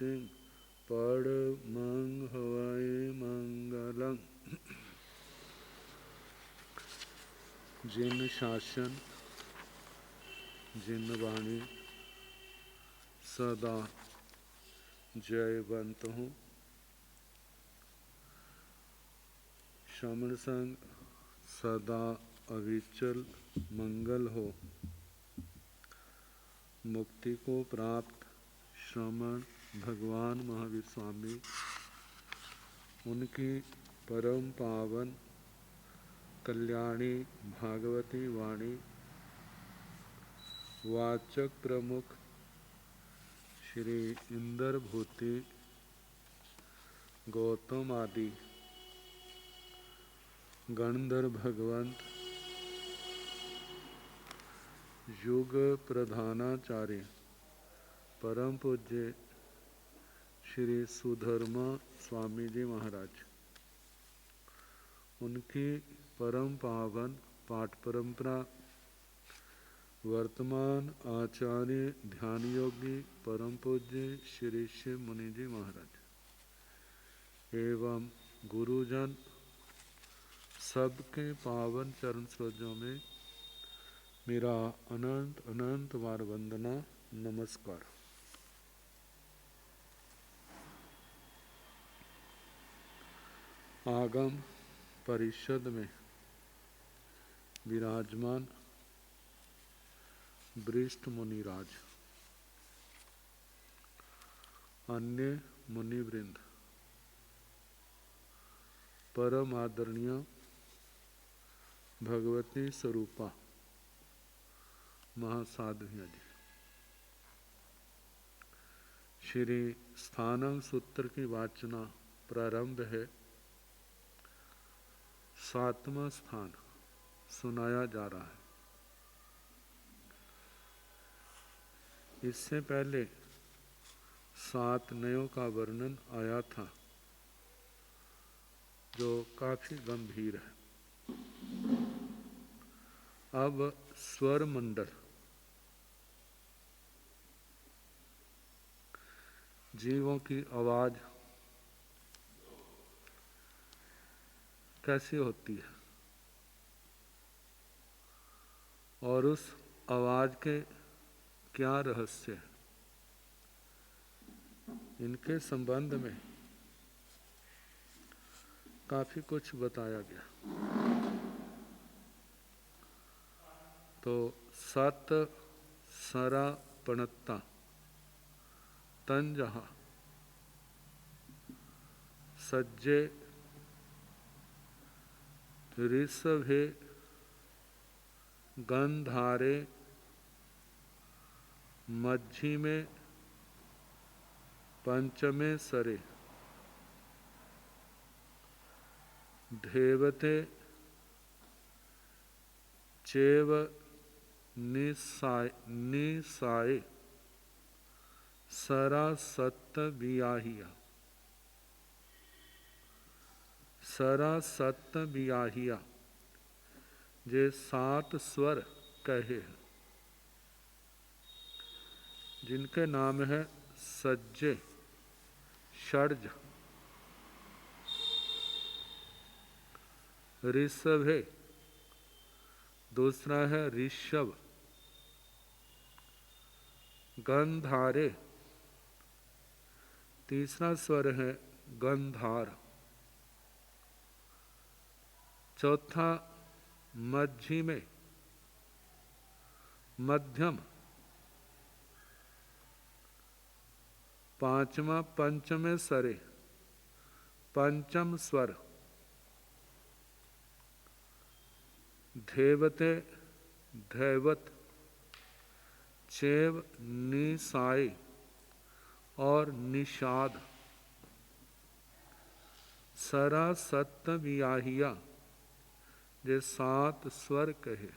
सिंह पढ़ मंग हवाए मंगलम। जिन शासन जिन वाणी सदा जयवंत हूँ। श्रमण संग सदा अविचल मंगल हो। मुक्ति को प्राप्त श्रमण भगवान महावीर स्वामी, उनकी परम पावन कल्याणी भागवती वाणी वाचक प्रमुख श्री इंद्र भूति गौतम आदि गणधर भगवंत युग प्रधानाचार्य परम पूज्य श्री सुधर्मा स्वामी जी महाराज, उनकी परम पावन पाठ परंपरा वर्तमान आचार्य ध्यान योगी परम पूज्य श्री शिव मुनि जी महाराज एवं गुरुजन सबके पावन चरण सरोजों में मेरा अनंत अनंत बार वंदना नमस्कार। आगम परिषद में विराजमान वरिष्ठ मुनिराज, अन्य मुनिवृंद, परम आदरणीय भगवती स्वरूपा महासाध्वियाँ जी, श्री स्थानम सूत्र की वाचना प्रारंभ है। 7वां स्थान सुनाया जा रहा है। इससे पहले 7 नयों का वर्णन आया था जो काफी गंभीर है। अब स्वर मंडल, जीवों की आवाज कैसी होती है और उस आवाज के क्या रहस्य है, इनके संबंध में काफी कुछ बताया गया। तो सत सरा पणत्ता तन जहा सज्जे ऋषभे गंधारे मज्झी में पंचमे सरे ढेवते चेव निसाए सरा सत्त बियाहिया। सरा सत्त बियाहिया जे 7 स्वर कहे हैं, जिनके नाम है सज्जे, षड्ज, ऋषभ है, दूसरा है ऋषभ, गंधारे, तीसरा स्वर है गंधार, चौथा मज्झी में मध्यम, पांचवा पंचमे सरे पंचम स्वर, धेवते धैवत, चेव निसाए और निषाद, सरा सत्त बियाहिया जे 7 स्वर कहे।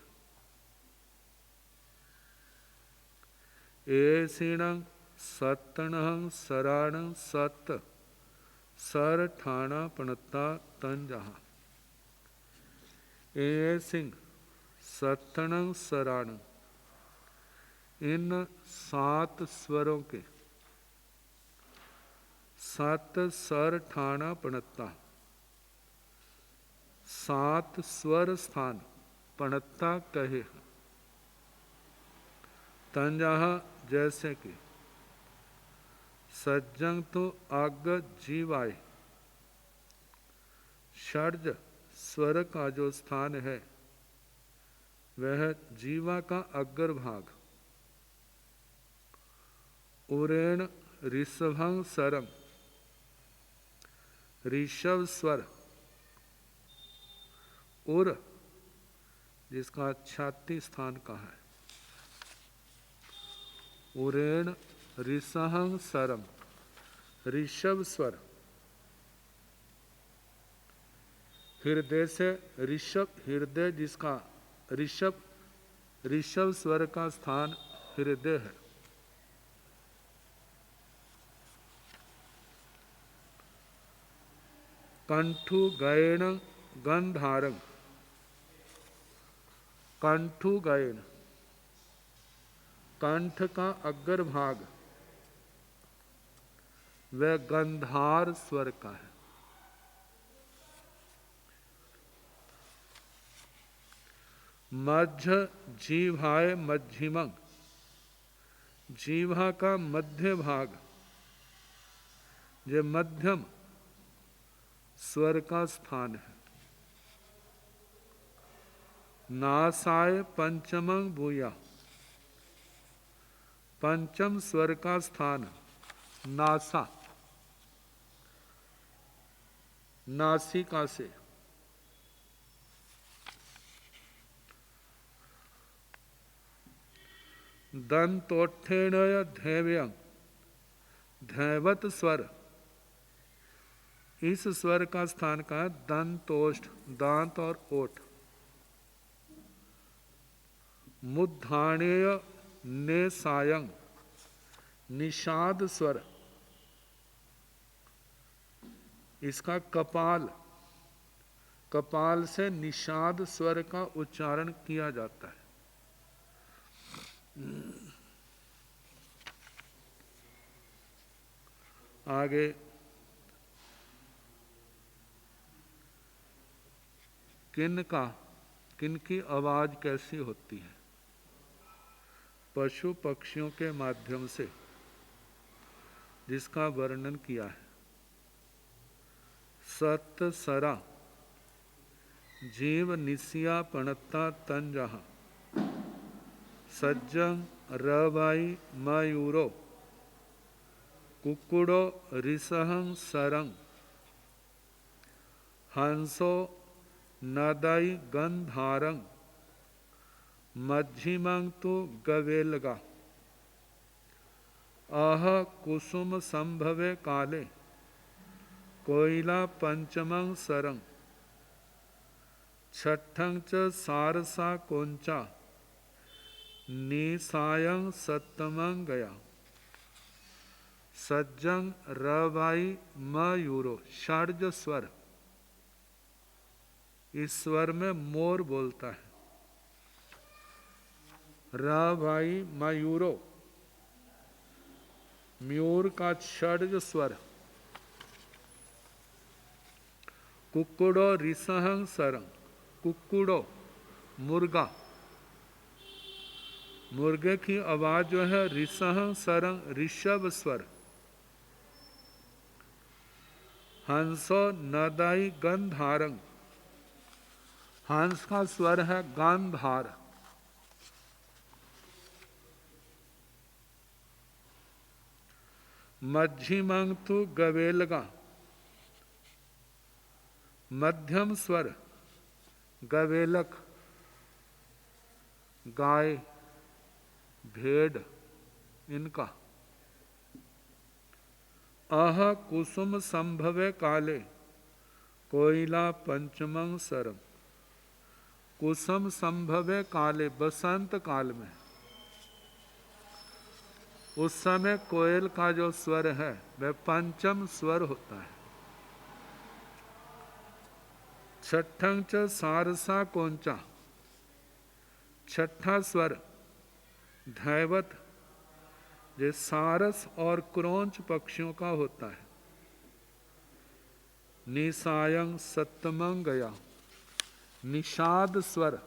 एसिणं सत्तणं सराणं सत्त सर ठाणा पणता तन जहा। ए सिंह सत्तणं सराणं, इन 7 स्वरों के सत सर ठाणा पणत्ता, 7 स्वर स्थान पणत्ता कहे। तंजाह जैसे कि सज्जंग तो आग जीवाय, षड्ज स्वर का जो स्थान है वह जीवा का अग्र भाग। उरेण ऋषभं सरम, ऋषभ स्वर, उर जिसका छाती स्थान का है। उरेण ऋषभं सरम, ऋषभ स्वर। हृदय से ऋषभ, हृदय जिसका ऋषभ, ऋषभ स्वर का स्थान हृदय है। कंठु गयन गंधारंग, कंठु गयन कंठ का अग्र भाग वह गंधार स्वर का है। मध्य जीवाय मध्यमंग, जीवा का मध्य भाग जो मध्यम स्वर का स्थान है। नासाय पंचमंग भूया, पंचम स्वर का स्थान नासा, नासिका से। दंतोत्थेणय धैव्यं, धैवत स्वर, इस स्वर का स्थान का है दंतोष्ठ, दांत और ओठ। मुद्धाणेय नेसायं, निषाद स्वर, इसका कपाल, कपाल से निषाद स्वर का उच्चारण किया जाता है। आगे किनकी आवाज कैसी होती है? पशु पक्षियों के माध्यम से, जिसका वर्णन किया है। सत सरा जीव निसिया पणत्ता तंजहा, सज्जं रवाई मयूरो, कुक्कुड़ो ऋषहं सरंग, हंसो नदाई गंधारंग, मध्यमंग तो गवेलगा, आह कुसुम संभवे काले, कोयला पंचमंग सरंग, छठंग च सारसा कोंचा, निसायं सप्तमंग गया, सज्जंग रवाई मयूरो, षड्ज स्वर। इस स्वर में मोर बोलता है। रवाई मयूरो, मयूर का षड्ज स्वर। कुक्कुड़ो ऋषहं सरंग, कुक्कुड़ो मुर्गा, मुर्गे की आवाज जो है ऋषहं सरंग, ऋषभ स्वर। हंसो नदाई गंधारंग, हंस का स्वर है गांधार। मध्यमंग तो गवेलगा, मध्यम स्वर गवेलक, गाय भेड़ इनका। अह कुसुम संभवे काले, कोयला पंचमंग सरम, कुसुम संभवे काले, बसंत काल में। उस समय कोयल का जो स्वर है वह पंचम स्वर होता है। छठंग च सारसा कोंचा, छठा स्वर धैवत, जो सारस और क्रोंच पक्षियों का होता है। निसायं सत्तमं गया, निषाद स्वर।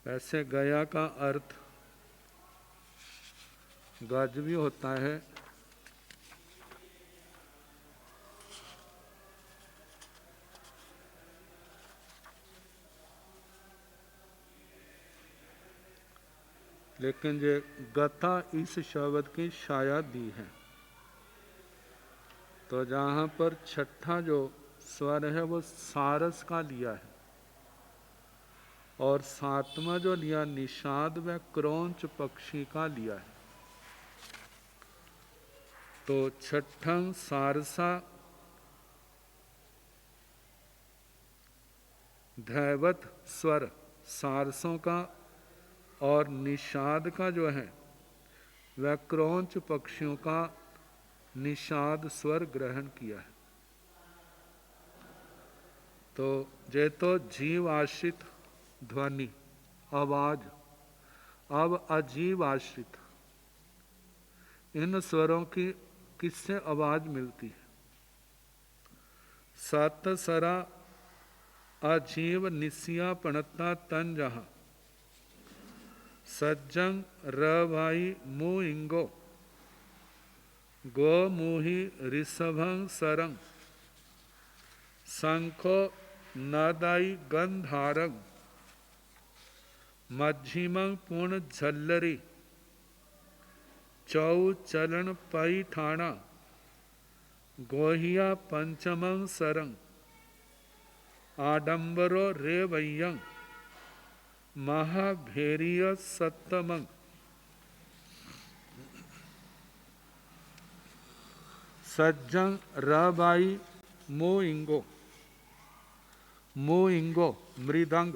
ऐसे गया का अर्थ गज भी होता है, लेकिन ये गता इस शब्द की शाया दी है। तो जहाँ पर छठा जो स्वर है वो सारस का लिया है, और सातवां जो लिया निषाद व क्रौंच पक्षी का लिया है। तो छठं सारसा धैवत स्वर सारसों का, और निषाद का जो है वह क्रौंच पक्षियों का निषाद स्वर ग्रहण किया है। तो ये तो जीव आश्रित ध्वनि आवाज। अब अजीव आश्रित इन स्वरों की किससे आवाज मिलती है? सत सरा अजीव निसिया पणता तन जहा, सज्जंग रवाई मु इंगो, गो मुहि ऋषभं सरंग, शंखो नदाई गंधारंग, मध्यमं पूर्ण झल्लरी, चौ चलन पई ठाणा, गोहिया पंचमं सरंग, आडंबरो रे वय्यं, महाभेरिय सत्तमं, सज्जं रबाई मो इंगो। मो इंगो मृदंग।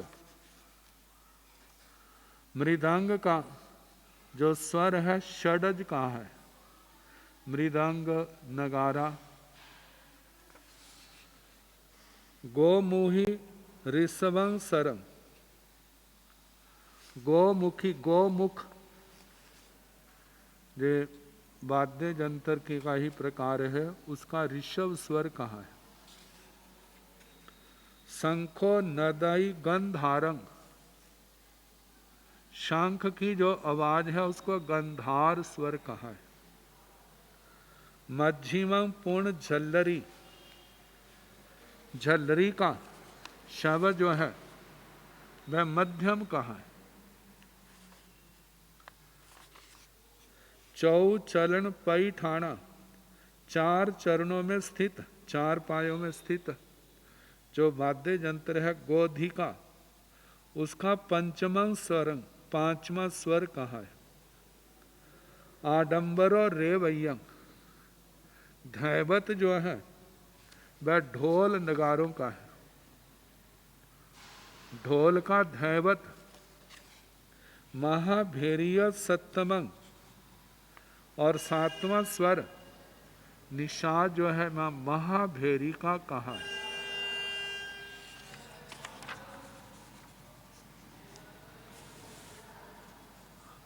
मृदंग का जो स्वर है षडज का है, मृदंग नगारा। गोमुही ऋषभं सरंग, गोमुखी गोमुख ये वाद्य जंतर के का ही प्रकार है, उसका ऋषभ स्वर कहाँ है? शंखो नदाई गंधारंग, शंख की जो आवाज है उसको गंधार स्वर कहा है। मध्यमं पूर्ण झल्लरी, झल्लरी का शब्द जो है वह मध्यम कहा है। चौ चलन पई ठाणा, चार चरणों में स्थित, चार पायों में स्थित जो वाद्य यंत्र है गोधी का, उसका पंचमं स्वरंग पांचवा स्वर कहा है। आडंबरो रे वय्यं, धैवत जो है वह ढोल नगारों का है। ढोल का धैवत। महाभेरिय सत्तमंग, और सातवां स्वर निषाद जो है महाभेरी का कहा है।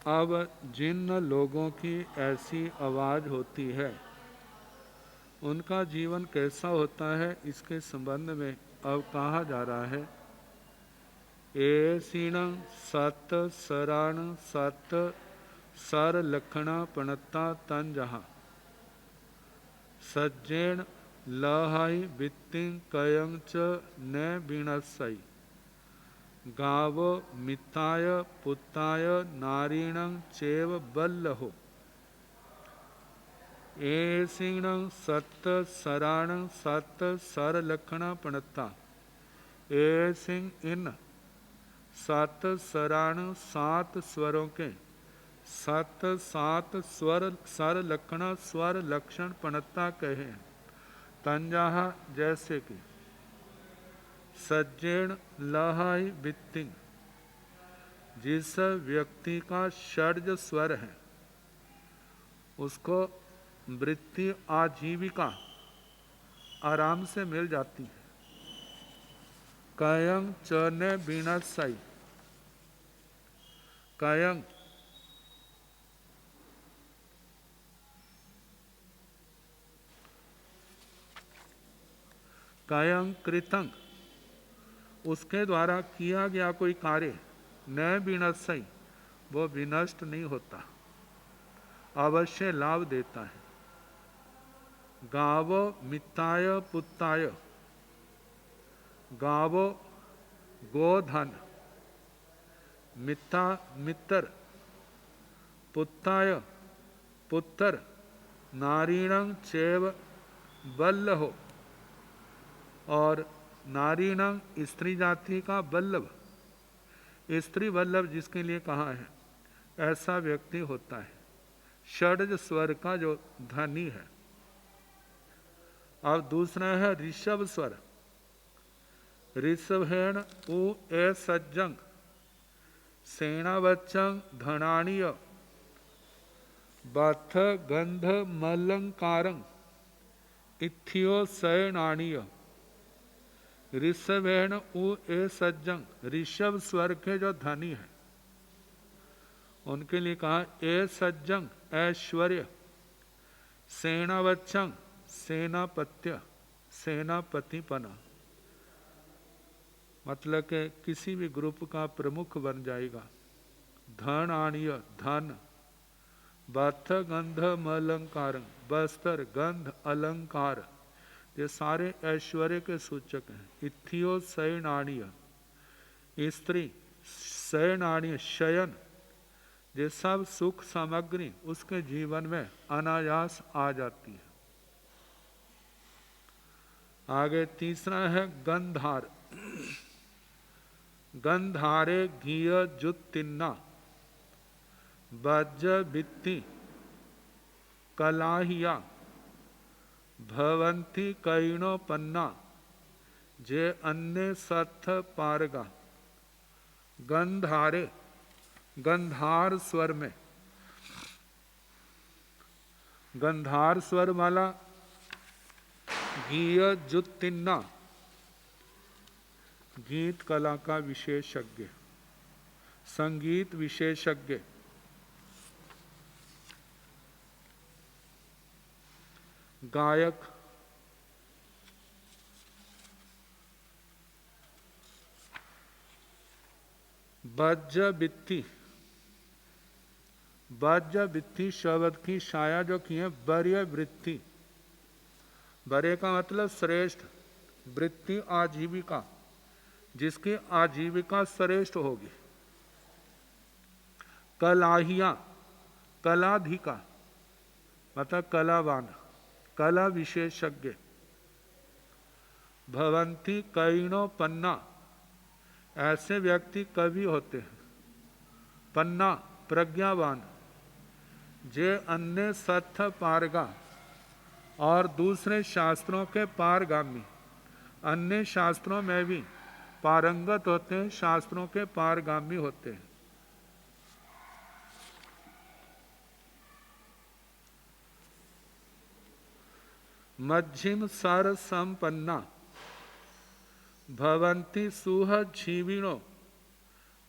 अब जिन लोगों की ऐसी आवाज होती है उनका जीवन कैसा होता है, इसके संबंध में अब कहा जा रहा है। एसीण सत सराण सत सर लखणा पणता तन जहा, सज्जेण लहाई वित्तिं कयं च न बीणसई, गावो मिताय पुताय नारीणं चेव बल्लहो, एसीणं सत सराणं सत सर लखणा पणता। एसिंग इन सात सराण सात स्वरों के, सात सात स्वर सर लक्षण स्वर लक्षण पणता कहे। तंजाहा जैसे कि सज्जेण लहाई वित्तिंग, जिस व्यक्ति का षड्ज स्वर है उसको वृत्ति आजीविका आराम से मिल जाती है। कयं चने बीणा सई, कयं कयं कृतं, उसके द्वारा किया गया कोई कार्य न विनश्य, वो विनष्ट नहीं होता, अवश्य लाभ देता है। गावो मित्ताय पुत्ताय, गावो गोधन, मित्ता मित्र, पुत्ताय पुत्र, नारीणं चैव वल्लभो, और नारीणं स्त्री जाति का वल्लभ, स्त्री वल्लभ जिसके लिए कहा है, ऐसा व्यक्ति होता है, षड्ज स्वर का जो धनी है। अब दूसरा है ऋषभ स्वर, ऋषभेण उ ए सज्जंग, सेनावच्चं धनानीय, बथ गंध मलंकारं, इत्थियो सैनानीय। ऋषभेण उ ए सज्जंग, ऋषभ स्वर के जो धनी है उनके लिए कहा ए सज्जंग ऐश्वर्य, सेनावच्चं सेनापत्य, सेनापतिपना, मतलब कि किसी भी ग्रुप का प्रमुख बन जाएगा। धन आनीय धन, बथ गंध अलंकार, बस्तर गंध अलंकार, ये सारे ऐश्वर्य के सूचक हैं। इत्थियो शयनानीय, स्त्री शयनानीय शयन, ये सब सुख सामग्री उसके जीवन में अनायास आ जाती है। आगे तीसरा है गंधार, गंधारे घीय जुत्तिन्ना, वज्ज बित्ति कलाहिया, भवंती कैणो पन्ना, जे अन्य सत्थ पारगा। गंधारे, गंधार स्वर में, गंधार स्वर वाला गीय जुत्तिन्ना, गीत कला का विशेषज्ञ, संगीत विशेषज्ञ, गायक, बज्ज बित्ती, बज्ज बित्ती शब्द की छाया जो की है बर्य वृत्ति, बर्य का मतलब श्रेष्ठ, वृत्ति आजीविका, जिसकी आजीविका श्रेष्ठ होगी। कलाहिया, कलाधिका मतलब कलावान, कला विशेषज्ञ। भवंती कैणो पन्ना, ऐसे व्यक्ति कवि होते हैं। पन्ना प्रज्ञावान, जे अन्य सत्थ पारगा, और दूसरे शास्त्रों के पारगामी, अन्य शास्त्रों में भी पारंगत होते हैं, शास्त्रों के पारगामी होते हैं। मध्यम सार संपन्ना, भवंती सुह जीविणो,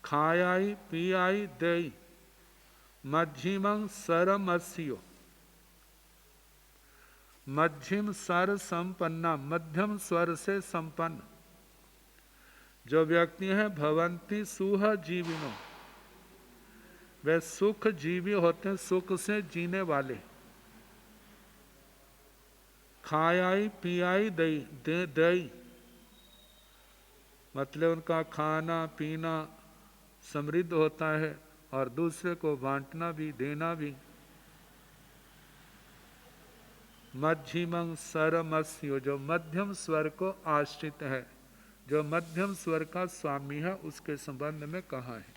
खायाई पियाई देई, मध्यमं सरमस्यो। मध्यम स्वर संपन्ना, मध्यम स्वर से संपन्न जो व्यक्ति है, भवंती सुह जीविनो, वे सुख जीवी होते हैं, सुख से जीने वाले। खायाई पियाई दई, दई मतलब उनका खाना पीना समृद्ध होता है और दूसरे को बांटना भी, देना भी। मध्यमं सरमस्यो, जो मध्यम स्वर को आश्रित है, जो मध्यम स्वर का स्वामी है, उसके संबंध में कहा है।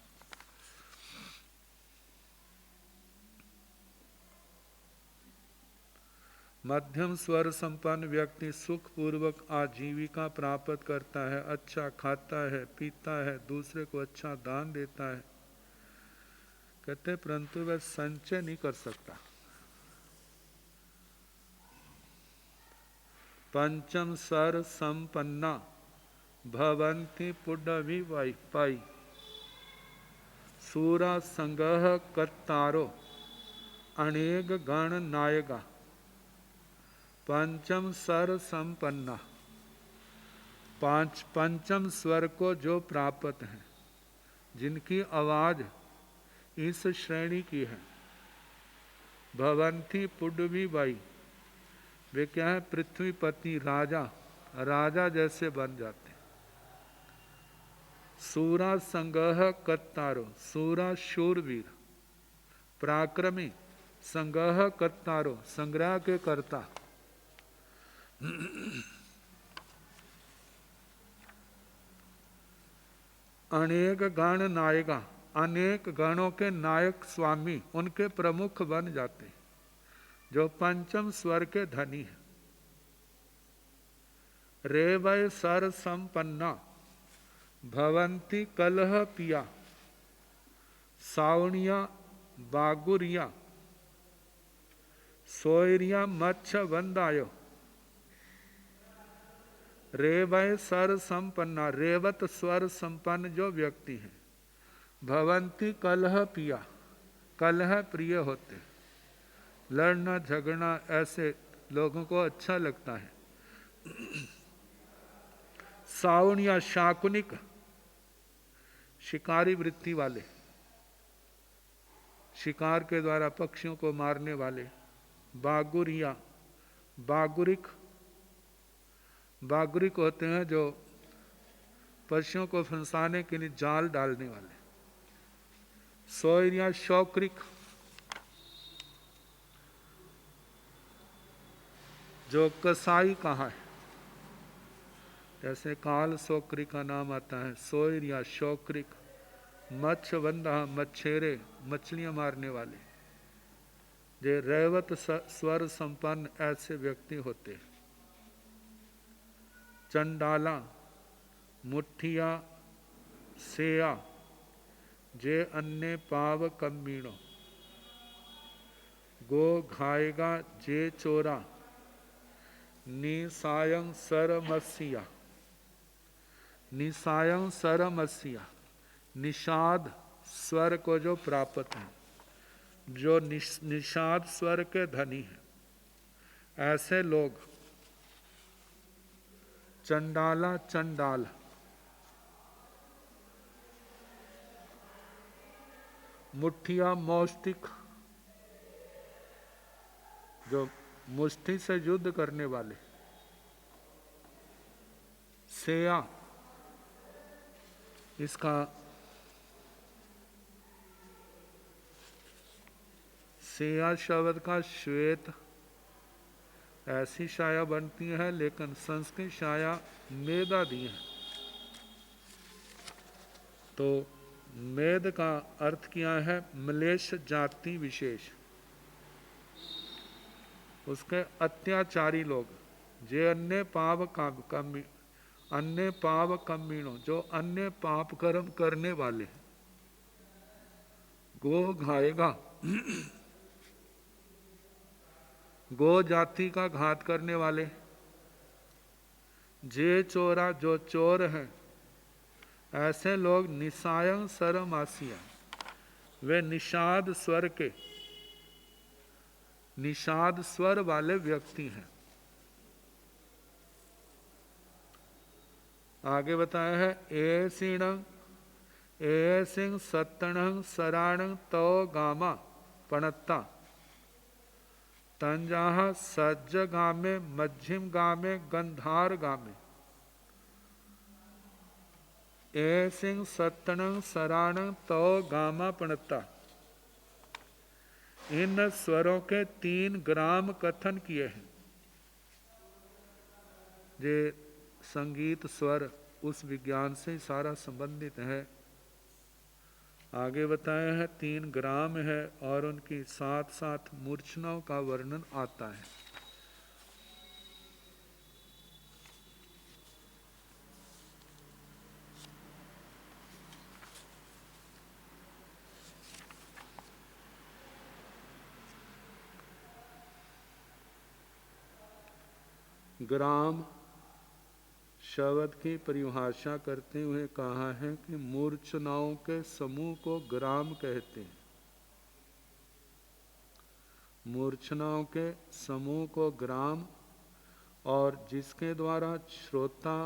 मध्यम स्वर संपन्न व्यक्ति सुख पूर्वक आजीविका प्राप्त करता है, अच्छा खाता है, पीता है, दूसरे को अच्छा दान देता है। कहते परंतु वह संचय नहीं कर सकता। पंचम स्वर संपन्ना, भवंती पुडवी पाई, सूरा संगह कत्तारो अनेक गण नायका पंचम सर संपन्ना। पंचम स्वर को जो प्राप्त है, जिनकी आवाज इस श्रेणी की है। भवंती पुडवी बाई, वे क्या है, पृथ्वीपति राजा, राजा जैसे बन जाते। सूरा संगह कत्तारो, सूरा शूरवीर पराक्रमी, संगह कत्तारो संग्रह के कर्ता। अनेक गण नायका, अनेक गणों के नायक स्वामी, उनके प्रमुख बन जाते, जो पंचम स्वर के धनी है। रेवय सर संपन्ना भवंती कलह पिया, सावणिया बागुरिया सोयरिया मच्छ वंदायो। रेवय सर संपन्ना, रेवत स्वर संपन्न जो व्यक्ति है। भवंती कलह पिया, कलह प्रिय होते, लड़ना झगड़ना ऐसे लोगों को अच्छा लगता है। सावणिया शाकुनिक, शिकारी वृत्ति वाले, शिकार के द्वारा पक्षियों को मारने वाले। बागुरिया, बागुरिक, बागुरिक होते हैं जो पशुओं को फंसाने के लिए जाल डालने वाले। सोयरिया शौक्रिक, जो कसाई कहा है, जैसे काल सोकरी का नाम आता है, सोयरिया शौक्रिक। मच्छ बंदा, मच्छेरे, मछलियां मारने वाले। जे रैवत स्वर संपन्न ऐसे व्यक्ति होते हैं। चंडाला, मुठिया सेया, जे अन्य पाव कम्मीणो। गो घाएगा जे चोरा, निसायं सरमसिया, निसायं सरमसिया, निषाद स्वर को जो प्राप्त है, जो निषाद स्वर के धनी है, ऐसे लोग। चंडाला, चंडाल, मुठिया मौष्टिक, जो मुष्टि से युद्ध करने वाले। सेया, इसका सेया शब्द का श्वेत ऐसी छाया बनती है, लेकिन संस्कृत छाया मेदा दी है। तो मेद का अर्थ क्या है, मलेच्छ जाति विशेष, उसके अत्याचारी लोग। जे अन्य पाप कमी, अन्य पाप कमीणों, जो अन्य पाप कर्म करने वाले। गो घाएगा, गो जाति का घात करने वाले। जे चोरा, जो चोर है, ऐसे लोग। निसायं सरमासिया, वे निषाद स्वर के, निषाद स्वर वाले व्यक्ति हैं। आगे बताया है, ए सिण ए सिंह सत्तण सराण तो गामा पणत्ता तंजाह सज्ज गामे मध्यम गामे गंधार गामे। ए सिंह सत्तण सराण तो गामा पणत्ता, इन स्वरों के 3 ग्राम कथन किए हैं। जे संगीत स्वर उस विज्ञान से सारा संबंधित है। आगे बताया है 3 ग्राम है, और उनकी साथ साथ मूर्छनाओं का वर्णन आता है। ग्राम शब्द की परिभाषा करते हुए कहा है कि मूर्छनाओं के समूह को ग्राम कहते हैं। मूर्छनाओं के समूह को ग्राम, और जिसके द्वारा श्रोता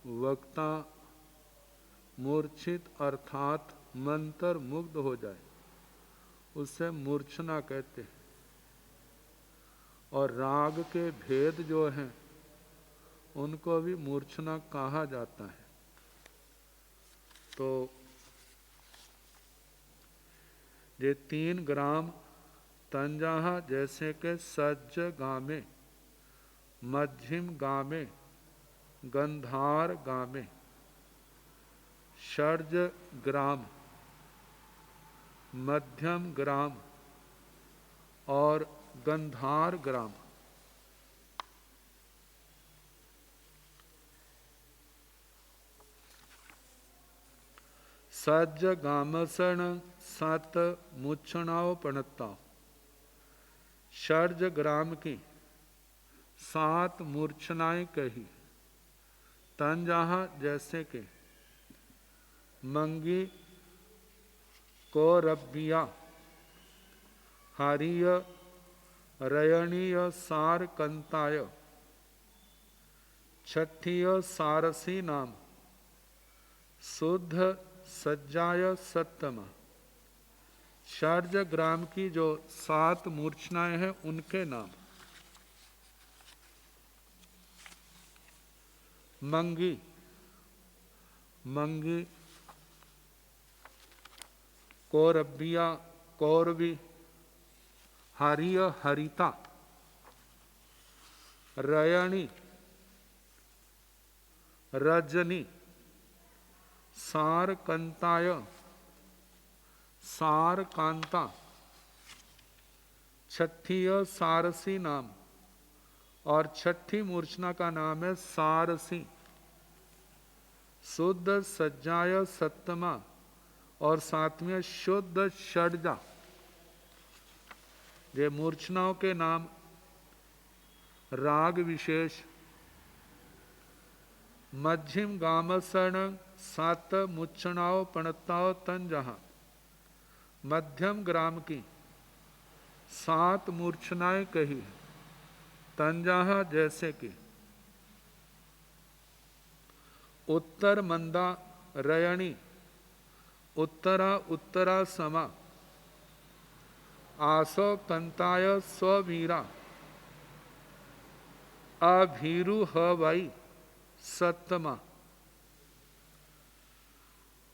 वक्ता मूर्छित अर्थात मंत्र मुग्ध हो जाए उसे मूर्छना कहते हैं। और राग के भेद जो हैं उनको भी मूर्छना कहा जाता है। तो ये 3 ग्राम तंजाहा जैसे के सज्ज गामे, मध्यम गामे, गंधार गामे, षड्ज ग्राम, मध्यम ग्राम और गंधार ग्राम। सज्ज गामसण सत मुच्छणाओ पणता। षड्ज ग्राम की 7 मूर्छनाएं कही। तंजाहा जैसे के मंगी, कौरबिया, हारीय, रयणीय, सार कंताय, छठीय सारसी नाम, शुद्ध सज्जाय सत्तम। षड्ज ग्राम की जो 7 मूर्छनाएं हैं उनके नाम। मंगी, मंगी, कौरबिया, कौरवी, हारीय, हरिता, रयणी, रजनी, सार कंताय, सार कांता, छठीय सारसी नाम। और छठी मूर्छना का नाम है सारसी। शुद्ध सज्जाय सत्तमा और 7वें शुद्ध षड्जा। ये मूर्छनाओं के नाम। राग विशेष मध्यम गामसण सात मुच्छणाओ पणताओ तंजहा। मध्यम ग्राम की 7 मूर्छनाएं कही। तंजहा जैसे कि उत्तर मंदा, रयणी, उत्तरा उत्तरा समा, आसो कंताय स्ववीरा, अभीरु हवाई सत्तमा।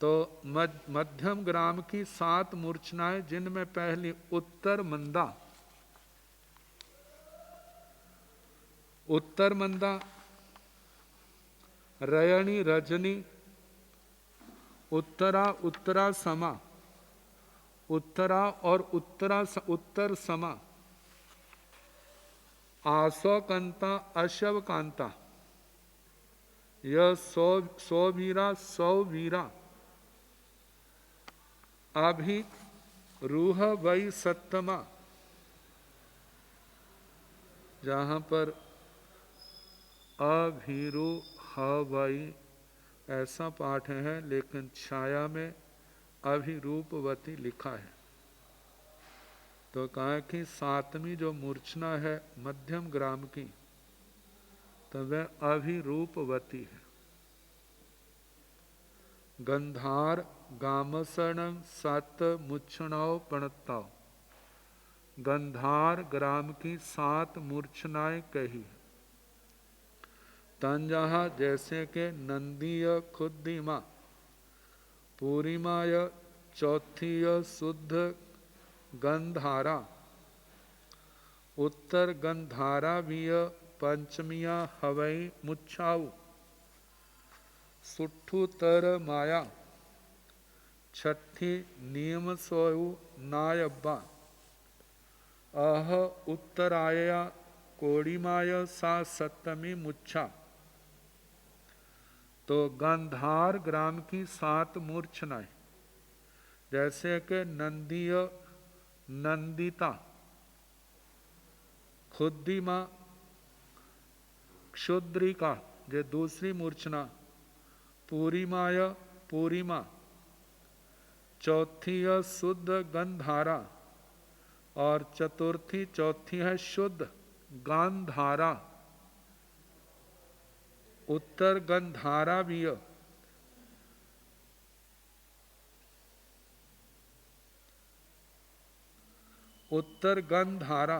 तो मध्यम ग्राम की 7 मूर्छनाएं, जिनमें पहली उत्तर मंदा। उत्तर मंदा, रयणी, रजनी, उत्तरा उत्तरा समा, उत्तरा और उत्तर समा, आसो कंता अशव कांता, यह सौवीरा सौवीरा, अभी रूह वही सत्तमा। जहां पर अभीरू हवाई ऐसा पाठ है, लेकिन छाया में अभिरूपवती लिखा है। तो कहा कि 7वीं जो मूर्छना है मध्यम ग्राम की, तो वह अभिरूपवती है। गंधार गामसण 7 मुच्छणाओ पणताओ। गंधार ग्राम की 7 मूर्छनाएं कही। तंजहा जैसे के नंदीय खुद्दीमा, पूर्णिमाय, चौथीय शुद्ध गंधारा, उत्तर गंधारावीय, पंचमिया हवई मुच्छाऊ, सुट्ठूतर माया, छठी नियम सोयु नायब्बा, अह उत्तराया कोड़ीमाय सा सप्तमी मुच्छा। तो गंधार ग्राम की 7 मूर्छनाएं जैसे कि नंदीय नंदिता, खुद्दीमा, क्षुद्रिका, जे दूसरी मूर्छना, पूरिमाय पूरिमा, चौथी है शुद्ध गंधारा और चौथी है शुद्ध गांधारा। उत्तर गंधारा भी है। उत्तर गंधारा।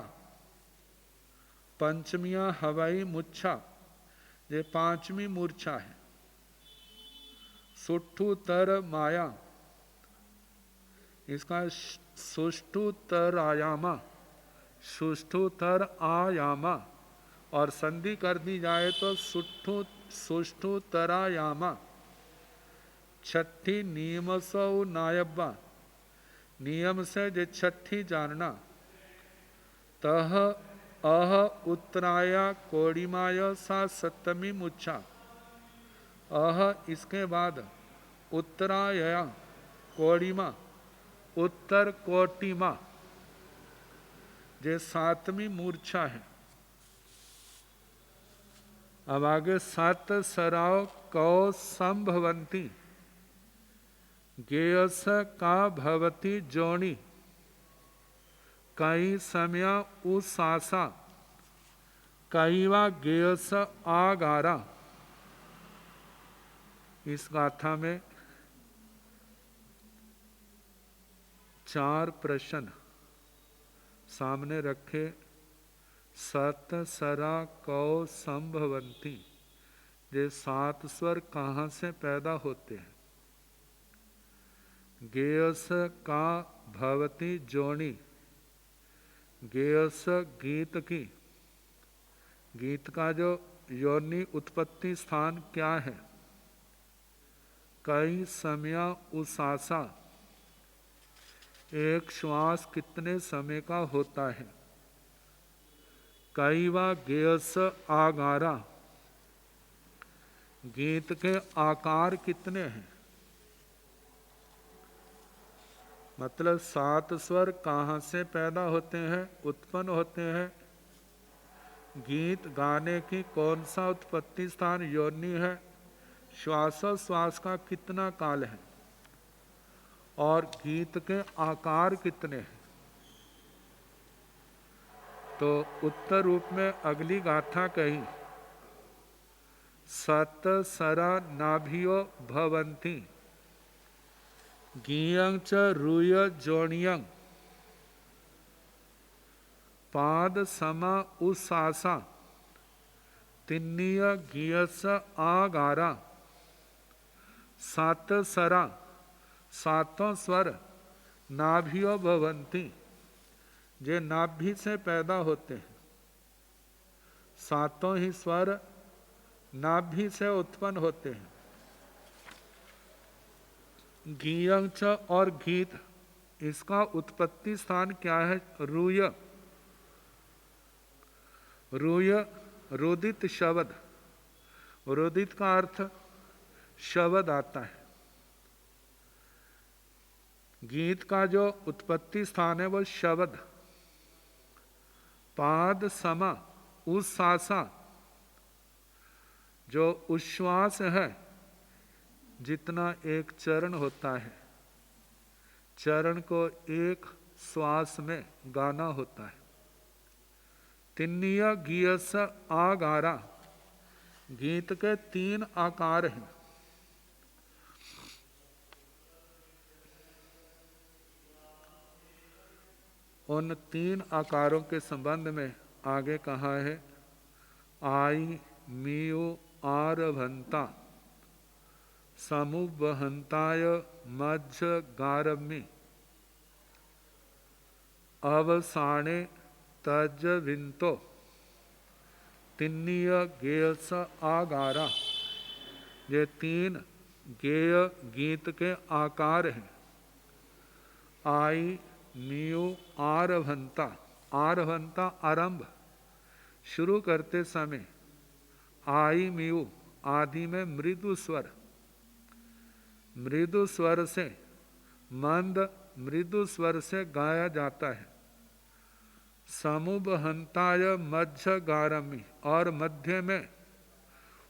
पंचमिया हवाई मुच्छा, ये पांचवी मूर्छा है। सुष्ठुतर माया, इसका सुष्ठुतर आयामा, सुष्ठुतर आयामा, और संधि कर दी जाए तो सुष्ठुतरायामा। छठी नियम सौ नायब्बा, नियम से जे छठी जानना। तह अह उत्तराया कोडिमाय सा सप्तमी मुच्छा। अह इसके बाद उत्तराया कोडिमा, उत्तर कोटिमा, जे सातवीं मूर्छा है। अब आगे सात सराव कौ संभवंती, गेयस का भवती जोणी, कई समया उसासा, कईवा गेयस आगारा। इस गाथा में 4 प्रश्न सामने रखे। सत सरा कौ संभवंती, ये 7 स्वर कहाँ से पैदा होते हैं। गेयस का भवती जोनी, गेयस गीत की, गीत का जो योनि उत्पत्ति स्थान क्या है। कई समया उसासा, एक श्वास कितने समय का होता है। कईवा गेयस आगारा, गीत के आकार कितने हैं। मतलब 7 स्वर कहाँ से पैदा होते हैं, उत्पन्न होते हैं। गीत गाने की कौन सा उत्पत्ति स्थान योनि है। श्वासोश्वास का कितना काल है और गीत के आकार कितने हैं। तो उत्तर रूप में अगली गाथा कही। सत सरा नाभियो भवंती, गीयं च रूय जोनियं, पाद समा उसासा, तिन्नीय गीयस आगारा। 7 सरा, 7 स्वर नाभियो भवंती, जे नाभि से पैदा होते हैं। 7 ही स्वर नाभि से उत्पन्न होते हैं। गीयं च और गीत, इसका उत्पत्ति स्थान क्या है। रूय, रूय रुदित शब्द, रुदित का अर्थ शब्द आता है। गीत का जो उत्पत्ति स्थान है वो शब्द। पाद समा उसासा, जो उश्वास है, जितना एक चरण होता है, चरण को एक श्वास में गाना होता है। तिन्नीय गीयस आगारा, गीत के 3 आकार हैं। उन 3 आकारों के संबंध में आगे कहा है। आई मीयु आरभंता, समुबहंताय मध्य गारमी, अवसाने तज विंतो, तिन्नीय गेयस आगारा। ये 3 गेय गीत के आकार हैं। आई मीयु आरभंता, आरभंता आरंभ, शुरू करते समय। आई मीयु, आदि में मृदु स्वर, मृदु स्वर से, मंद मृदु स्वर से गाया जाता है। समुबहंताय मध्य गारमी, और मध्य में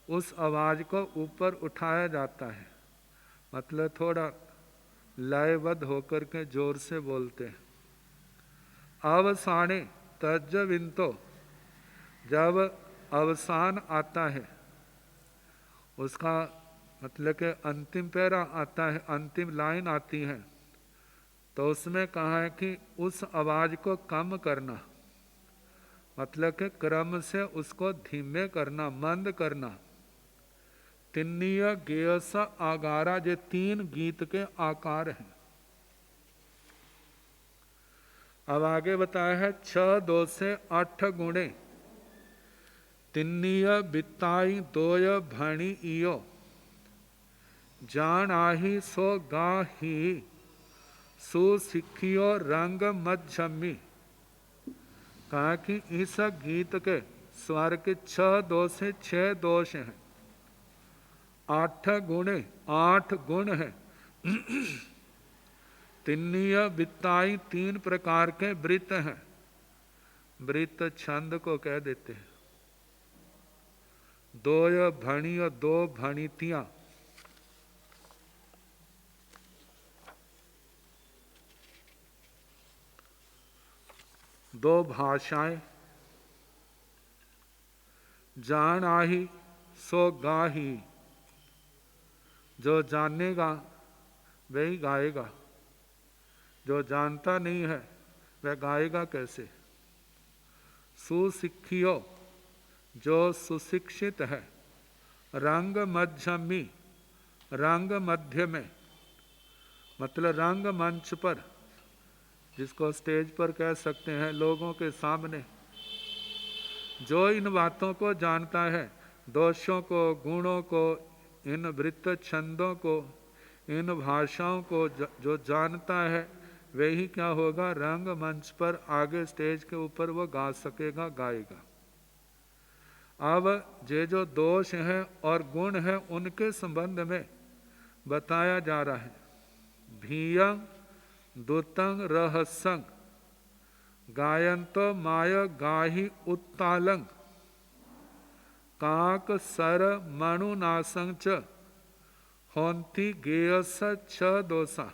उस आवाज़ को ऊपर उठाया जाता है, मतलब थोड़ा लयबद्ध होकर के जोर से बोलते हैं। अवसाने तज विंतो, जब अवसान आता है, उसका मतलब कि अंतिम पैरा आता है, अंतिम लाइन आती है, तो उसमें कहा है कि उस आवाज़ को कम करना, मतलब कि क्रम से उसको धीमे करना, मंद करना। तिन्नीय गेयस आगारा, ये 3 गीत के आकार हैं। अब आगे बताया है 6 2 से 8 गुणे, तिन्नीय बिताई दोय भणी इयो, जान आही सो गाही, सुसिखियो रंग मध्यमी। कहा कि इस गीत के स्वर के 6 2 से 6 दोष हैं, 8 गुण, 8 गुण हैं। तिन्नीय बिताई, 3 प्रकार के वृत्त हैं। वृत्त छंद को कह देते हैं। दोय भणिय, 2 भणितियां, दो भाषाएं। जान आही सो गाही, जो जानेगा वही गाएगा, जो जानता नहीं है वह गाएगा कैसे। सुशिक्षियो, जो सुशिक्षित है। रंग मध्यमी, रंग मध्य में, मतलब रंग मंच पर, जिसको स्टेज पर कह सकते हैं, लोगों के सामने। जो इन बातों को जानता है, दोषों को, गुणों को, इन वृत्त छंदों को, इन भाषाओं को जो जानता है, वही क्या होगा, रंग मंच पर आगे स्टेज के ऊपर वो गा सकेगा, गाएगा। अब ये जो दोष हैं और गुण हैं, उनके संबंध में बताया जा रहा है। भीयंग दुतंग रहस्यंग, गायंतो माय गाही उत्तालंग, काक सर मणुनासंग च, होंती गेयस 6 दोषा।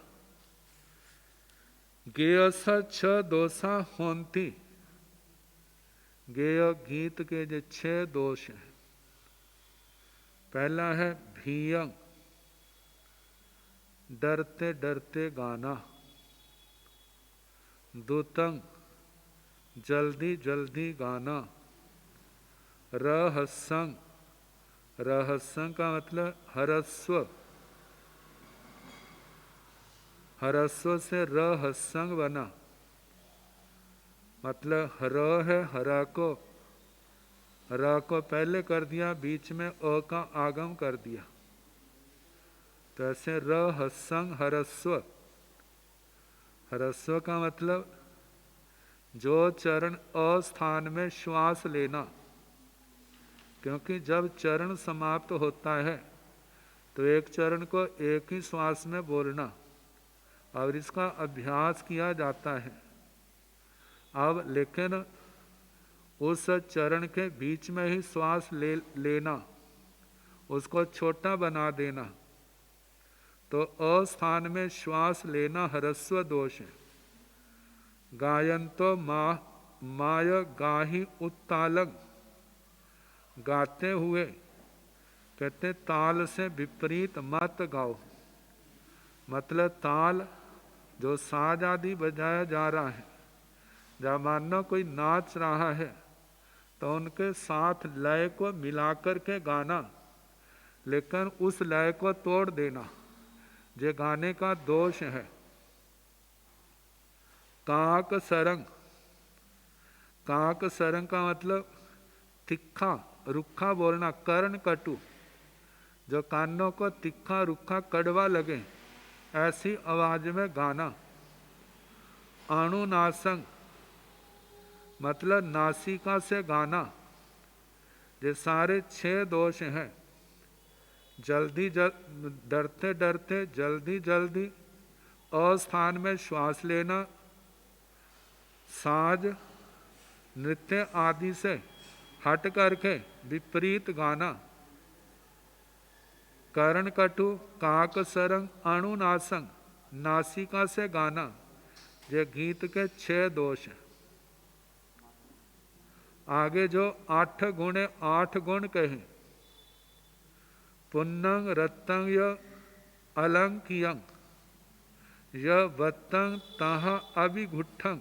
गेयस 6 दोषा होंती, गेय गीत के जो 6 दोष हैं। पहला है भीयंग, डरते डरते गाना। दुतंग, जल्दी जल्दी गाना। रहस्यंग, रहस्यंग का मतलब हरस्व, हरस्व से रहस्यंग बना, मतलब हर है, हरा को, हरा को पहले कर दिया, बीच में अ का आगम कर दिया, तो ऐसे रहस्यंग हरस्व। हरस्व का मतलब जो चरण अस्थान में श्वास लेना, क्योंकि जब चरण समाप्त होता है तो एक चरण को एक ही श्वास में बोलना, और इसका अभ्यास किया जाता है। अब लेकिन उस चरण के बीच में ही श्वास लेना, उसको छोटा बना देना, तो अस्थान में श्वास लेना ह्रस्व दोष है। गायंतो माय गाही उत्तालंग, गाते हुए कहते ताल से विपरीत मत गाओ, मतलब ताल जो साज आदि बजाया जा रहा है, जब मानो कोई नाच रहा है तो उनके साथ लय को मिलाकर के गाना, लेकिन उस लय को तोड़ देना, ये गाने का दोष है। काक सरंग, काक सरंग का मतलब तिखा रुखा बोलना, कर्ण कटु, जो कानों को तिखा रुखा कड़वा लगे, ऐसी आवाज में गाना। अणुनासंग मतलब नासिका से गाना। ये सारे 6 दोष हैं। जल्दी डरते डरते, जल्दी जल्दी, अस्थान में श्वास लेना, साज नृत्य आदि से हट करके विपरीत गाना, कर्ण कटु काक सरंग अणुनासंग, नासिका से गाना। ये गीत के 6 दोष हैं। आगे जो 8 गुण 8 गुण कहे, पुन्नंग रत्तंग य अलंकियंग य वत्तंग तह अभिघुट्ठंग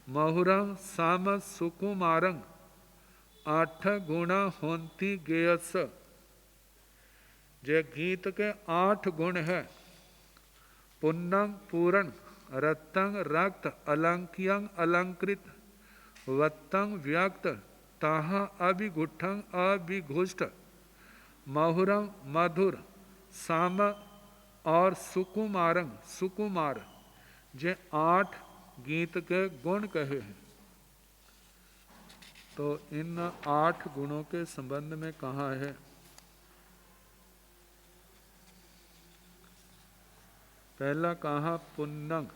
महुरंग साम सुकुमारंग 8 गुण होंती गेयस। जे गीत के 8 गुण है, पुन्नंग पूर्ण, रत्तंग रक्त, अलंकियंग अलंकृत, वत्तंग व्यक्त, तह अभिगुठंग अभिघुष्ट, महुरंग मधुर, साम और सुकुमारंग सुकुमार, जे 8 गीत के गुण कहे हैं। तो इन 8 गुणों के संबंध में कहा है, पहला कहा पुन्नंग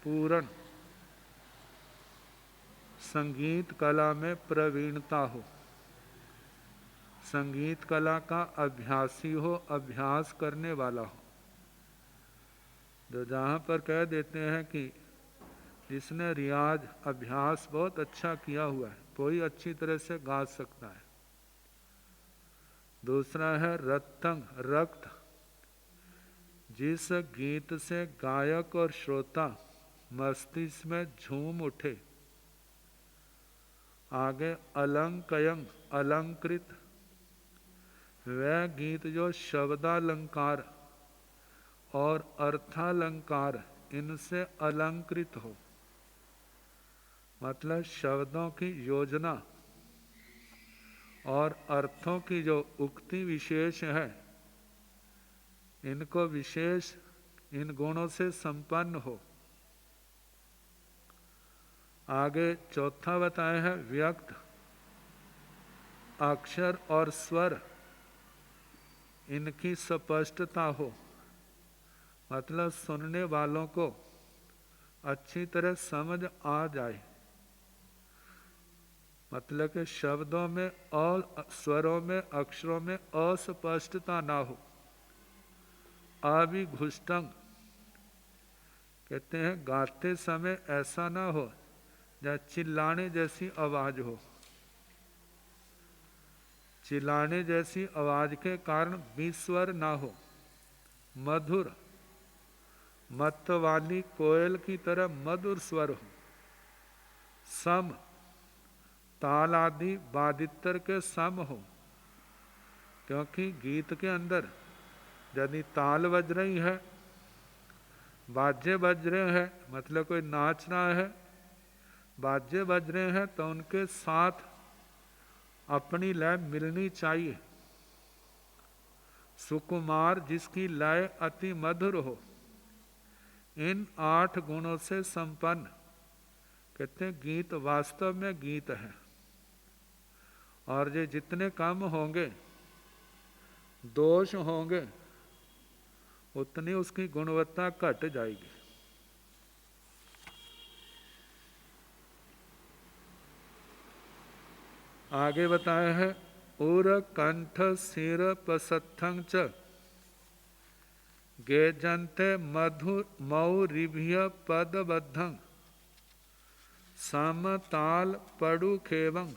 पूर्ण, संगीत कला में प्रवीणता हो, संगीत कला का अभ्यासी हो, अभ्यास करने वाला हो। जो जहाँ पर कह देते हैं कि जिसने रियाज अभ्यास बहुत अच्छा किया हुआ है, कोई अच्छी तरह से गा सकता है। दूसरा है रत्तंग रक्त, जिस गीत से गायक और श्रोता मस्तिष्क में झूम उठे। आगे अलंकयंग अलंकृत, वह गीत जो शब्दालंकार और अर्थालंकार इनसे अलंकृत हो, मतलब शब्दों की योजना और अर्थों की जो उक्ति विशेष है, इनको विशेष इन गुणों से संपन्न हो। आगे चौथा बताया है व्यक्त, अक्षर और स्वर इनकी स्पष्टता हो, मतलब सुनने वालों को अच्छी तरह समझ आ जाए, मतलब कि शब्दों में और स्वरों में अक्षरों में अस्पष्टता ना हो। अभिघुष्टंग कहते हैं गाते समय ऐसा ना हो जहाँ चिल्लाने जैसी आवाज हो, चिल्लाने जैसी आवाज के कारण विस्वर ना हो। मधुर, मत वाली कोयल की तरह मधुर स्वर हो। सम, ताल आदि वादित्र के सम हो, क्योंकि गीत के अंदर यदि ताल बज रही है, बाजे बज रहे हैं, मतलब कोई नाच रहा है, बाजे बज रहे हैं, तो उनके साथ अपनी लय मिलनी चाहिए। सुकुमार, जिसकी लय अति मधुर हो। इन 8 गुणों से संपन्न, कहते हैं गीत वास्तव में गीत है। और ये जितने कम होंगे, दोष होंगे, उतनी उसकी गुणवत्ता घट जाएगी। आगे बताया है उर कंठ सिर पसत्थंग च गेजंते मधु मौरिभ्य पदबद्धं सम ताल पड़ु खेवं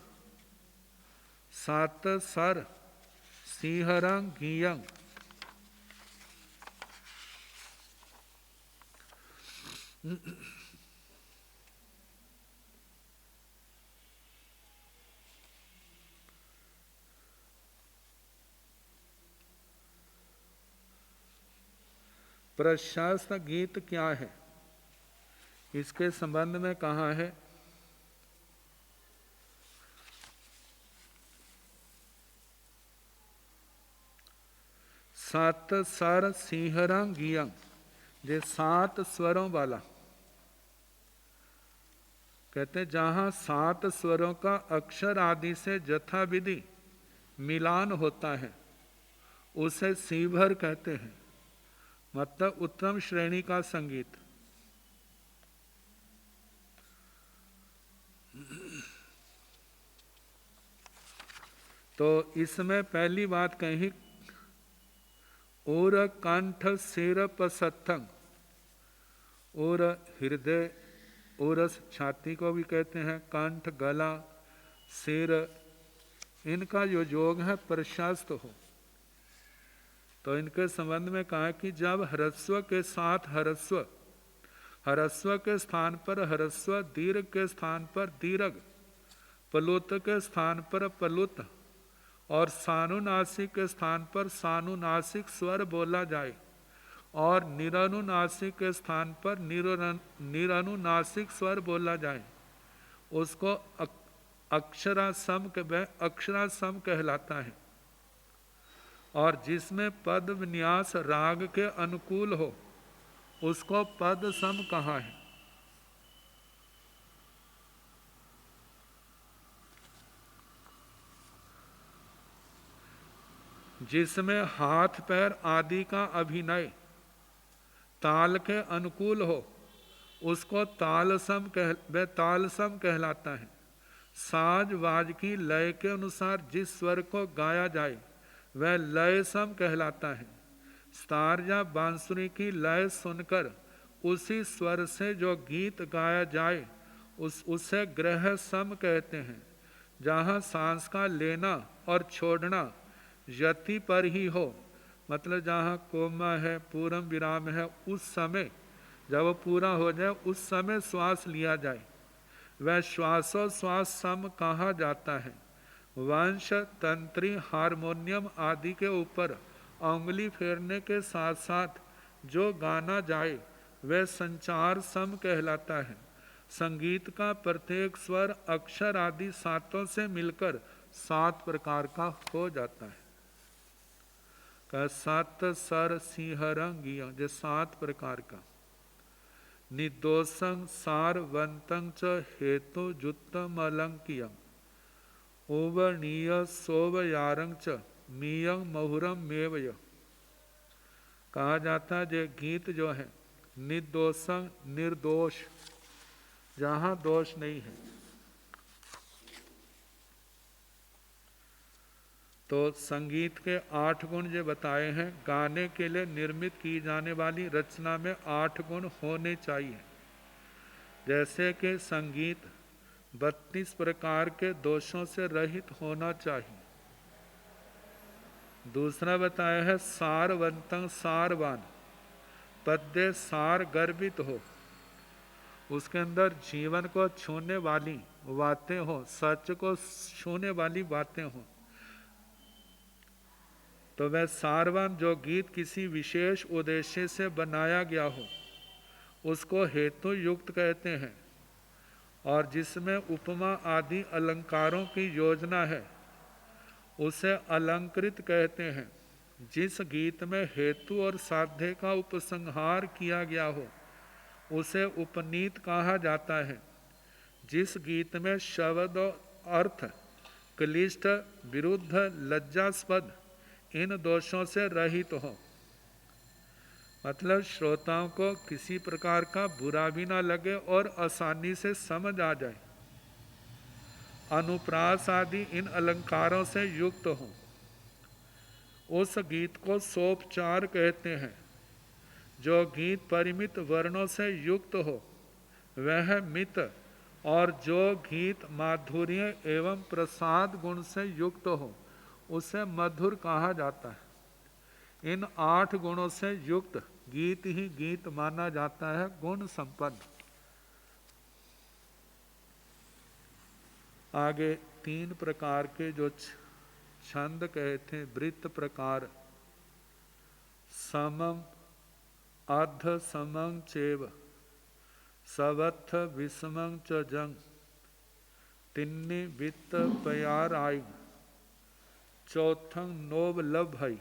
सात सर सिंहरंग घियंग। प्रशस्त गीत क्या है, इसके संबंध में कहा है सात सर सिंहरंग गियंग, ये 7 स्वरों वाला। कहते जहां 7 स्वरों का अक्षर आदि से जथाविधि मिलान होता है, उसे सीभर कहते हैं, मतलब उत्तम श्रेणी का संगीत। तो इसमें पहली बात कही और कंठ सिर पसत्थंग, और हृदय, ओरस छाती को भी कहते हैं, कंठ, गला, सिर, इनका जो योग है प्रशस्त हो। तो इनके संबंध में कहा कि जब ह्रस्व के साथ ह्रस्व, ह्रस्व के स्थान पर ह्रस्व, दीर्घ के स्थान पर दीर्घ, प्लुत के स्थान पर प्लुत और सानुनासिक के स्थान पर सानुनासिक स्वर बोला जाए और निरानुनासिक के स्थान पर निरानुनासिक स्वर बोला जाए, उसको अक्षरासम कहलाता है। और जिसमें पद विन्यास राग के अनुकूल हो उसको पद सम कहा है। जिसमें हाथ पैर आदि का अभिनय ताल के अनुकूल हो उसको तालसम कहलाता है। साज वाज की लय के अनुसार जिस स्वर को गाया जाए वह लय सम कहलाता है। स्तार या बांसुरी की लय सुनकर उसी स्वर से जो गीत गाया जाए उसे ग्रह सम कहते हैं। जहाँ सांस का लेना और छोड़ना यति पर ही हो, मतलब जहाँ कोमा है, पूर्व विराम है, उस समय जब वो पूरा हो जाए उस समय श्वास लिया जाए, वह श्वासोश्वास सम कहा जाता है। वंश, तंत्री, हारमोनियम आदि के ऊपर उंगली फेरने के साथ साथ जो गाना जाए वह संचार सम कहलाता है। संगीत का प्रत्येक स्वर अक्षर आदि सातों से मिलकर 7 प्रकार का हो जाता है। सत सर सिंहरंगिया, जो 7 प्रकार का। निर्दोषं सारवंतं च हेतु जुत्तम अलंकियं ओवनीय सोवयारं च मीयं महुरम मेवय। कहा जाता है जो गीत जो है निर्दोषं, निर्दोष, जहाँ दोष नहीं है। तो संगीत के 8 गुण जो बताए हैं, गाने के लिए निर्मित की जाने वाली रचना में 8 गुण होने चाहिए। जैसे कि संगीत 32 प्रकार के दोषों से रहित होना चाहिए। दूसरा बताया है सारवंतं, सारवान, पद्य सार गर्भित हो, उसके अंदर जीवन को छूने वाली बातें हो, सच को छूने वाली बातें हो। तो वह सारवान जो गीत किसी विशेष उद्देश्य से बनाया गया हो उसको हेतु युक्त कहते हैं। और जिसमें उपमा आदि अलंकारों की योजना है उसे अलंकृत कहते हैं। जिस गीत में हेतु और साध्य का उपसंहार किया गया हो उसे उपनीत कहा जाता है। जिस गीत में शब्द और अर्थ क्लिष्ट, विरुद्ध, लज्जास्पद इन दोषों से रहित हो, मतलब श्रोताओं को किसी प्रकार का बुरा भी ना लगे और आसानी से समझ आ जाए। अनुप्रास आदि इन अलंकारों से युक्त हो, उस गीत को सोपचार कहते हैं। जो गीत परिमित वर्णों से युक्त हो वह मित, और जो गीत माधुर्य एवं प्रसाद गुण से युक्त हो उसे मधुर कहा जाता है। इन 8 गुणों से युक्त गीत ही गीत माना जाता है, गुण संपन्न। आगे 3 प्रकार के जो छंद कहे थे, वृत्त प्रकार, समम, अर्ध समं चेव, सवत्थ विषमं च जंग, तिन्नी वित्त प्यार आय, चौथं नोब लभ है।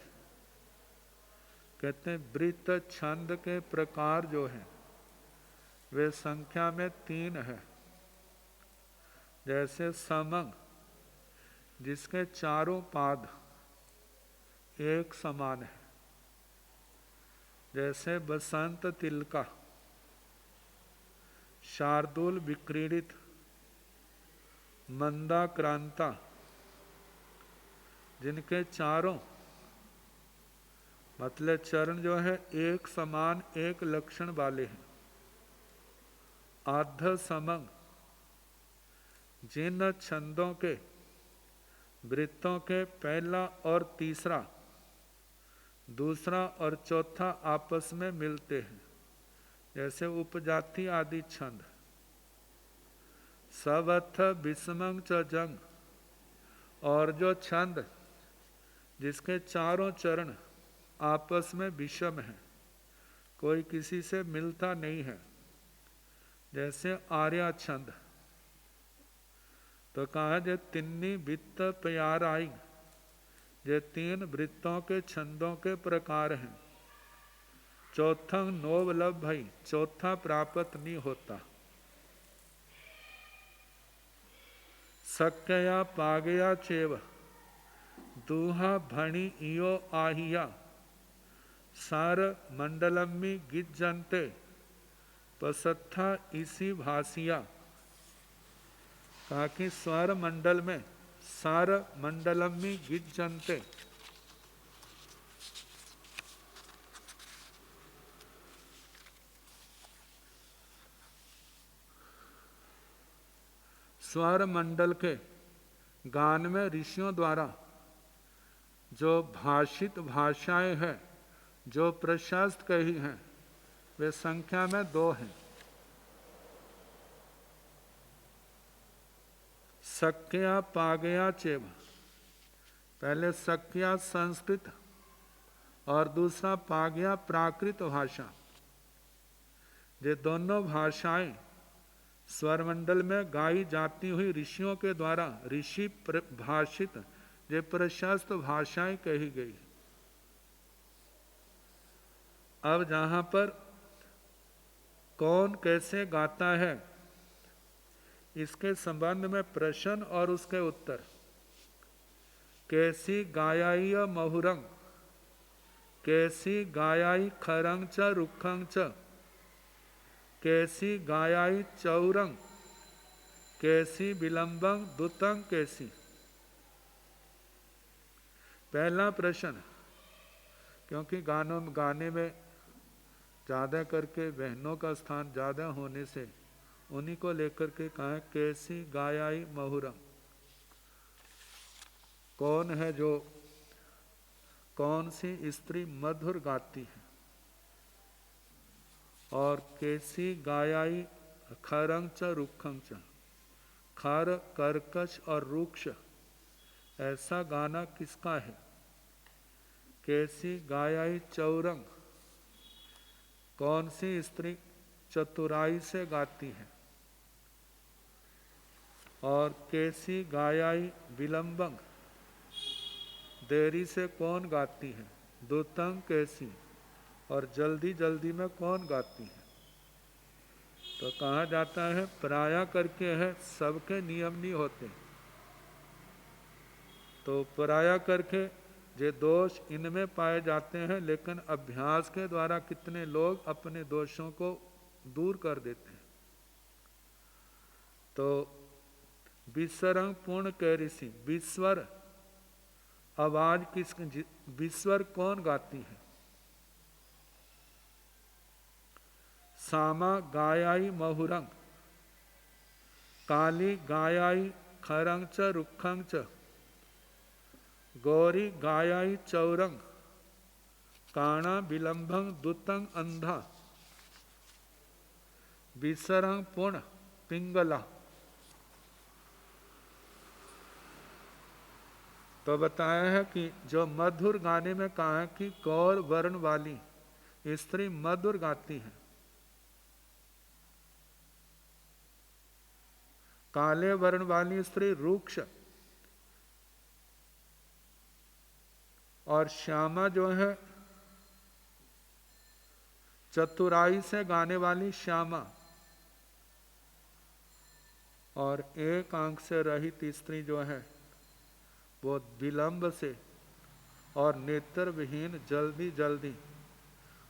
कहते हैं वृत्त छंद के प्रकार जो हैं वे संख्या में 3 है। जैसे समंग, जिसके चारों पाद एक समान है। जैसे बसंत तिलका, शार्दुल विक्रीडित, मंदाक्रांता, जिनके चारों मतलब चरण जो है एक समान एक लक्षण वाले हैं। आध समंग, जिन छंदों के वृत्तों के पहला और तीसरा, दूसरा और चौथा आपस में मिलते हैं, जैसे उपजाति आदि छंद। सवथ विषमंग च जंग, और जो छंद जिसके चारों चरण आपस में विषम है, कोई किसी से मिलता नहीं है, जैसे आर्या छंद। तो कहा जे तिन्नी वित्त प्यार आई, ये तीन वृत्तों के छंदों के प्रकार हैं। चौथंग नोवलभ भई, चौथा प्राप्त नहीं होता। सक्या पागया चेव, दूहा भणी इयो आहिया, सार मंडलम्मी गिज्जन्ते, पसत्था इसी भासिया। कहा कि स्वर मंडल में सार मंडलम्मी गिज्जन्ते, स्वर मंडल के गान में ऋषियों द्वारा जो भाषित भाषाएं हैं, जो प्रशस्त कही हैं, वे संख्या में 2 हैं। सक्या पागया चेव, पहले सक्या संस्कृत और दूसरा पागया प्राकृत भाषा। ये दोनों भाषाएं स्वरमंडल में गाई जाती हुई ऋषियों के द्वारा ऋषि भाषित ये प्रशस्त भाषाएं कही गई। अब जहां पर कौन कैसे गाता है, इसके संबंध में प्रश्न और उसके उत्तर। कैसी गायाई महुरंग, कैसी गायाई खरंग च रुखंग च, कैसी गायाई चौरंग, कैसी विलंबंग दुतंग कैसी। पहला प्रश्न, क्योंकि गाने में ज़्यादा करके बहनों का स्थान ज़्यादा होने से उन्हीं को लेकर के कहा कैसी गायाई महुरंग, कौन है जो, कौन सी स्त्री मधुर गाती है। और कैसी गायाई खरंग च रुखंग च, खर कर्कश और रुक्ष ऐसा गाना किसका है। कैसी गायाई चौरंग, कौन सी स्त्री चतुराई से गाती है। और कैसी गायाई विलंबंग, देरी से कौन गाती है। दुतंग कैसी, और जल्दी जल्दी में कौन गाती है। तो कहा जाता है प्राया करके है, सबके नियम नहीं होते। तो पराया करके जे दोष इनमें पाए जाते हैं, लेकिन अभ्यास के द्वारा कितने लोग अपने दोषों को दूर कर देते हैं। तो विस्वरंग पूर्ण कह ऋषि, विस्वर आवाज किस, विस्वर कौन गाती है। सामा गायाई महुरंग, काली गायाई खरंग च रुखंग च, गौरी गायाई चौरंग, काणा विलंबंग दुतंग अंधा, विसरंग पुण पिंगला। तो बताया है कि जो मधुर गाने में कहा है कि गौर वर्ण वाली स्त्री मधुर गाती है, काले वर्ण वाली स्त्री रुक्ष, और श्यामा जो है चतुराई से गाने वाली श्यामा, और एक आंख से रहित स्त्री जो है वो विलंब से, और नेत्र विहीन जल्दी जल्दी।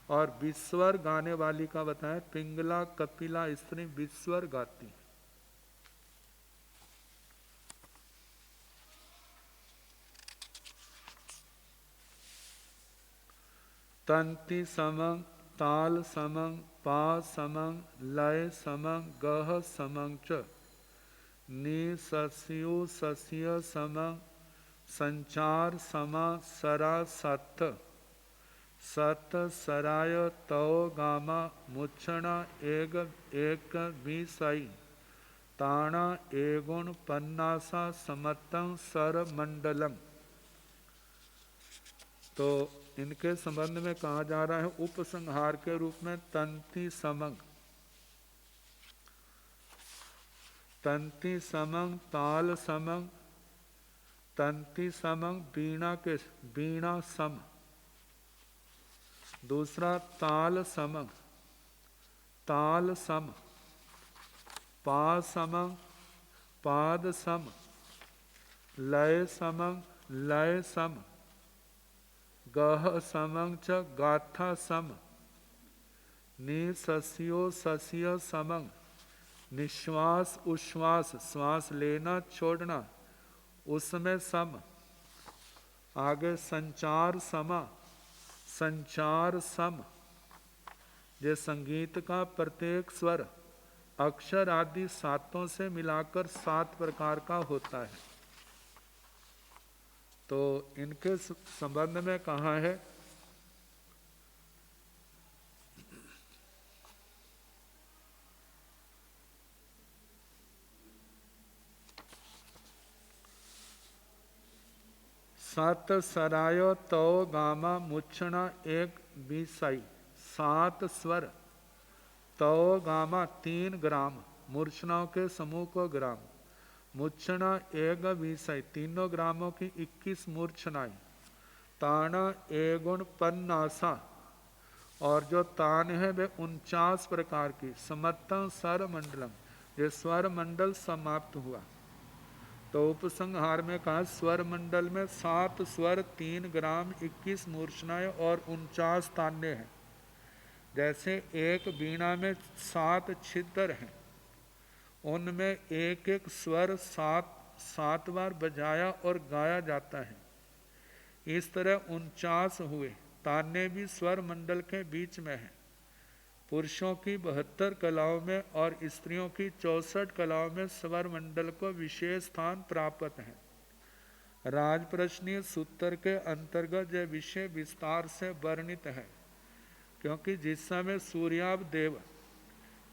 और विस्वर गाने वाली का बताया पिंगला कपिला स्त्री विस्वर गाती। तंति समं ताल समं पा समं लय समं गह समं च निसस्यु सस्य समं संचार समा सरा सत्थ सत सराय तव गामा मुच्छना एक विसाई ताणा एगुण पन्नासा समत्तं सर मंडलम। तो इनके संबंध में कहा जा रहा है उपसंहार के रूप में तंति समंग ताल समंग तंति समंग बीणा सम। दूसरा ताल समंग ताल सम पा समंग पाद सम लय समंग लय सम गह समंग च गाथा सम निसस्यो सस्य समंग निश्वास उश्वास श्वास लेना छोड़ना उसमें सम। आगे संचार समा संचार सम। ये संगीत का प्रत्येक स्वर अक्षर आदि सातों से मिलाकर 7 प्रकार का होता है। तो इनके संबंध में कहा है सत सरायो तव गामा मुच्छना एक बीसाई 7 स्वर तव गामा 3 ग्राम मूर्छनाओं के समूह को ग्राम मुच्छना एक बीसाई तीनों ग्रामों की 21 मूर्छनाएं ताना एगुण पन्नासा और जो तान है वे 49 प्रकार की समत्तं स्वर मंडलम ये स्वर मंडल समाप्त हुआ। तो उपसंहार में कहा स्वर मंडल में 7 स्वर 3 ग्राम 21 मूर्छनाएं और 49 तान्य हैं। जैसे एक वीणा में 7 छिद्र हैं उनमें एक एक स्वर 7 बार बजाया और गाया जाता है। इस तरह 49 हुए। तान्य भी स्वर मंडल के बीच में है। पुरुषों की 72 कलाओं में और स्त्रियों की 64 कलाओं में स्वर मंडल को विशेष स्थान प्राप्त है। राजप्रश्नीय सूत्र के अंतर्गत यह विषय विस्तार से वर्णित है, क्योंकि जिस समय सूर्याभ देव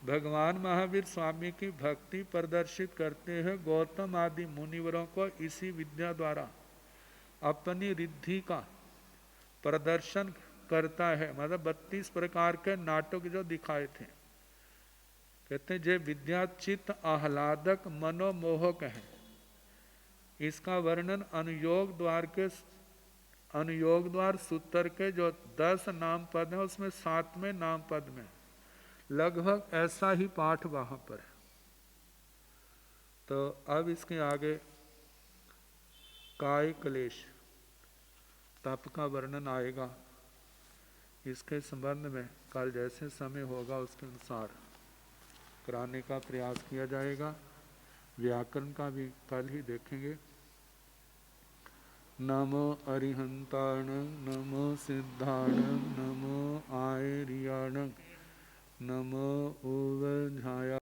भगवान महावीर स्वामी की भक्ति प्रदर्शित करते हैं गौतम आदि मुनिवरों को इसी विद्या द्वारा अपनी रिद्धि का प्रदर्शन करता है। मतलब 32 प्रकार के नाटक जो दिखाए थे, कहते हैं जे विद्या चित्त आह्लादक मनोमोहक है। इसका वर्णन अनुयोग द्वार सूत्र के जो 10 नाम पद हैं उसमें 7वें नाम पद में लगभग ऐसा ही पाठ वहां पर है। तो अब इसके आगे काय क्लेश तप का वर्णन आएगा। इसके संबंध में कल जैसे समय होगा उसके अनुसार कराने का प्रयास किया जाएगा। व्याकरण का भी कल ही देखेंगे। नमो अरिहंताण नमो सिद्धाण नमो आयर्याण नमो ओवझाया